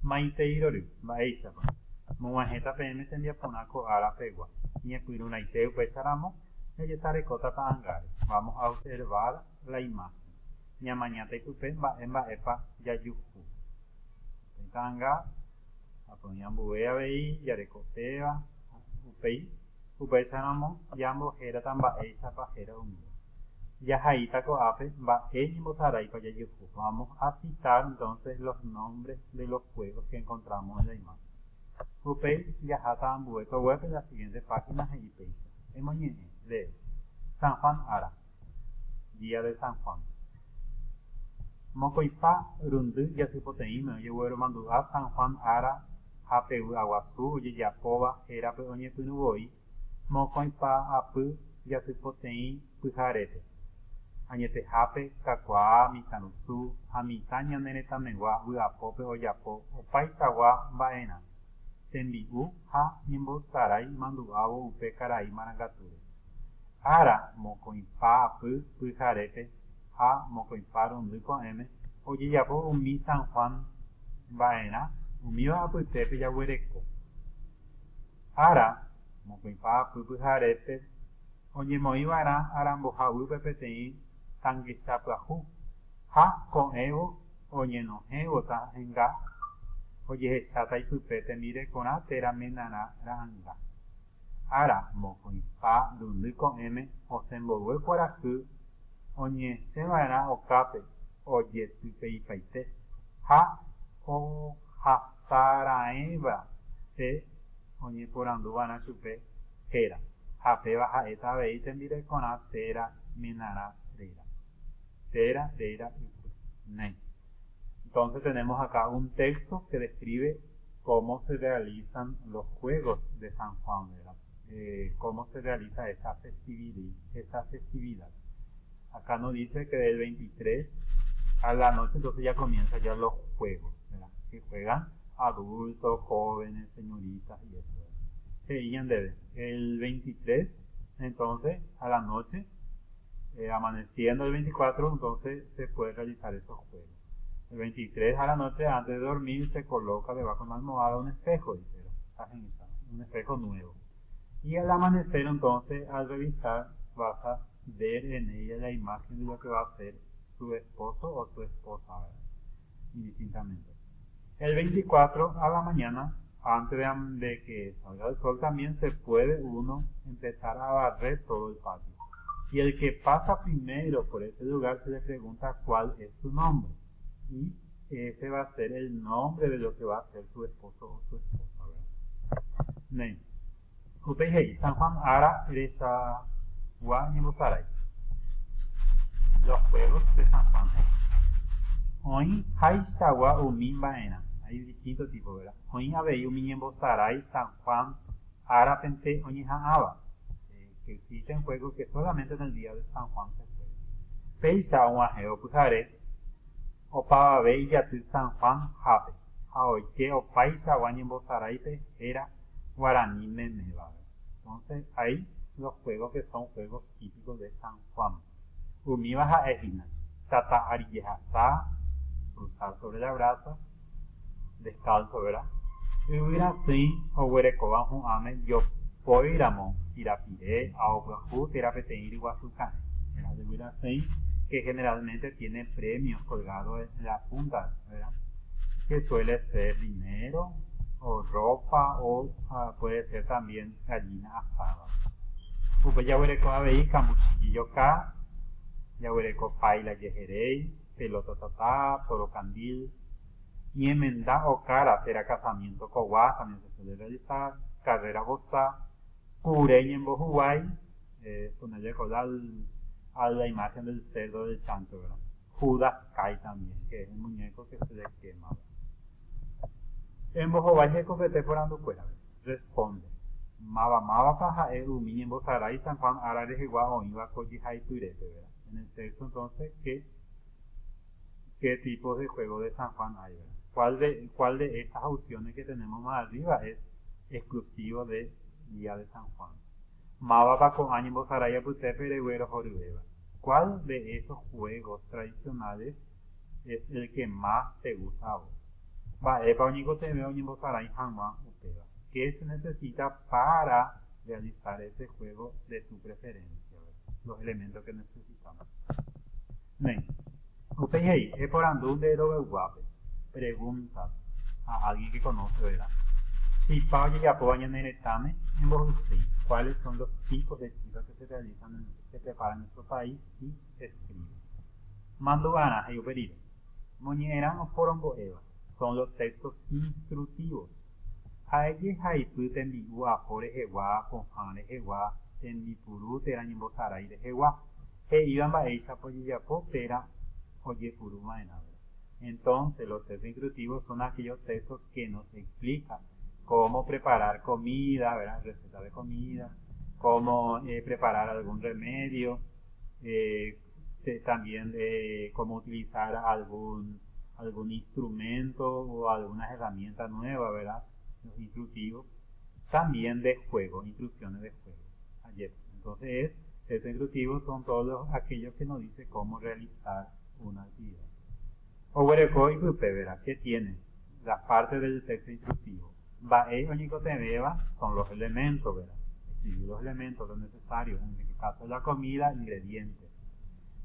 Maiteirory, mba'éichapa. Mog̃uahẽta peẽme tembiapórã ko ára pegua. Ñepyrũraite upéicharamo jajesarekóta ta'ãngáre. Vamos a observar la imagen. Ñamañáta ipype mba'épa jajuhu. Ta'ãnga ñambove avei jarekotéva upéi upéicharamo jambohérata mba'éichapa héra umíva. Yajaíta ko'ápe mba'e ñembosaráipa jajuhu. Vamos a citar entonces los nombres de los juegos que encontramos en la imagen. Upéi jaháta ambuépa web en la siguiente página y péicha. Emoñe'ẽ de San Juan Ara, Día de San Juan. Mokõipa rundy jasypoteĩme ojegueromandu'a San Juan Ara ha Pevy Aguasu ojejapóva hérape oñepyrũvoi mokõipa apy jasypoteĩ pyharépe. Añetehápe kakuaa, mitãrusu ha mitã ñane retãmegua vy'apópe ojapo opaichagua mba'erã, tembi'u ha ñembosarái mandu'ávo upe karai Marangatúre. Ára mokõipa apy pyharépe ha mokõipa rundy ko'ẽme ojejapo umi San Juan mba'erã umíva apytépe jaguereko. Ára mokõipa apy pyharépe oñemoĩva'erã arambohaguýpe peteĩ tangechapyahu ha ko'ẽvo oñenohẽvota henga ojehecháta ipype tembirekorã térã menarã ra'ãnga. Ára mokõipa rundy ko'ẽme osẽmbogue kuarahy oñesẽva'erã okápe ojetypeipaite ha ohasarãéva pe oñeporandúva'erã chupe héra. Ha péva ha'éta avei tembirekorã térã menarã réra. Térã réra ypy. Entonces tenemos acá un texto que describe cómo se realizan los juegos de San Juan, ¿verdad? Cómo se realiza esa festividad. Acá nos dice que del 23 a la noche entonces ya comienzan ya los juegos, ¿verdad? Que juegan adultos, jóvenes, señoritas y eso, ¿verdad? El 23 entonces a la noche, amaneciendo el 24, entonces se puede realizar esos juegos. El 23 a la noche, antes de dormir, se coloca debajo de una almohada un espejo, dice, un espejo nuevo. Y al amanecer, entonces, al revisar, vas a ver en ella la imagen de lo que va a ser su esposo o su esposa, ¿verdad? Indistintamente. El 24 a la mañana, antes de que salga el sol, también se puede uno empezar a barrer todo el patio. Y el que pasa primero por ese lugar se le pregunta cuál es su nombre. Y ese va a ser el nombre de lo que va a ser su esposo o su esposa, ¿verdad? San Juan Ara Eresa Guañebosaray. Los juegos de San Juan. Hoy hay Shagua Umimba'ena. Hay distintos tipos, ¿verdad? Hoy habéis Umiñebosaray, San Juan Ara Pente Oñeja'aba. Que existen juegos que solamente en el día de San Juan se juegan. Peisa Oñajeo Pujaré. Opa Babey Yaty San Juan Jape. Aoike Opaisa Guañembosaraype era Guaraní Memeba. Entonces hay los juegos que son juegos típicos de San Juan. Umibaja Ejina. Tata Ariyehasa. Cruzar sobre la brasa. Descalzo, ¿verdad? Y hubiera así, o huerecoban un ame, yo poiramo, irapiré, aobrajú, terapeteir, guazucane. Hubiera así, que generalmente tiene premios colgados en la punta, ¿verdad? Que suele ser dinero, o ropa, o puede ser también gallina asada. Pues ya huereco aveí, cambuchillo acá, ya huereco paila yejerey, pelota tatá, toro candil. Y enmendá o cara, será casamiento coguá, también se suele realizar, carrera bozá, cureña en bojuguay, ponerle a la imagen del cerdo del chancho, ¿verdad? Judas Kai también, que es un muñeco que se le quema. En bojuguay se compete por anducuera, responde. Mava paja umi en bozaray San Juan ara de Jeguá o iba coyijay turete, ¿verdad? En el texto entonces, ¿qué tipo de juego de San Juan hay, ¿verdad? ¿Cuál de estas opciones que tenemos más arriba es exclusivo de Día de San Juan? Mababa con ánimo Saraya Putepe de Güero Jorubeba. ¿Cuál de esos juegos tradicionales es el que más te gusta a vos? Ba'épa oñencotevẽ oñembosarái hag̃ua upéva. ¿Qué se necesita para realizar ese juego de tu preferencia? Los elementos que necesitamos. Upéi eporandu nde roveguápe. Preguntas a alguien que conoce, ¿verdad? Chipa ojejapo ñaneretãme embohysýi. ¿Cuáles son los tipos de chifas que se preparan en nuestro país? Y escribe. Mandu'arã hay uperire. Moñe'ẽrã oporombo'éva. Son los textos instructivos. Ha'éje haipy tembi'u apo rehegua, pohã rehegua, tembipuru térã ñembosarái rehegua. He'íva mba'éichapa ojejapo térã ojepuruma'erã. Entonces, los textos instructivos son aquellos textos que nos explican cómo preparar comida, ¿verdad? Recetas de comida, cómo preparar algún remedio, también cómo utilizar algún instrumento o alguna herramienta nueva, ¿verdad? Los instructivos. También de juego, instrucciones de juego. Entonces, textos instructivos son todos aquellos que nos dicen cómo realizar una actividad. Oguereko ipype, ¿verdad? ¿Qué tiene? Las partes del texto instructivo. Ba'e oñencotevẽva son los elementos, ¿verdad? Escribir los elementos, los necesarios, en el caso de la comida, ingredientes.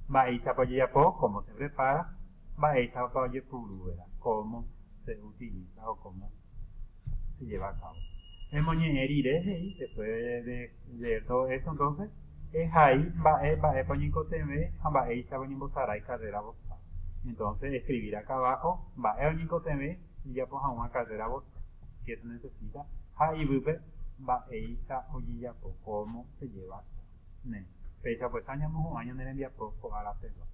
Ba'éichapa ojejapo, cómo se prepara. Ba'éichapa ojepuru, ¿verdad? Cómo se utiliza o cómo se lleva a cabo. Emoñe'ẽrire, después de leer todo esto, entonces, es ahí, ba'épa oñencotevẽ, ba'éichapa oñembosarái carrera vosã. Entonces, escribir acá abajo, ba'e oñencotevẽ, y ya pues a una carrera vosã. ¿Qué se necesita? Ha'ivýpe, ba'éicha ojejapo, cómo se lleva a cabo. Péicha pues añamos un año en el enviapo, ko'ára pegua.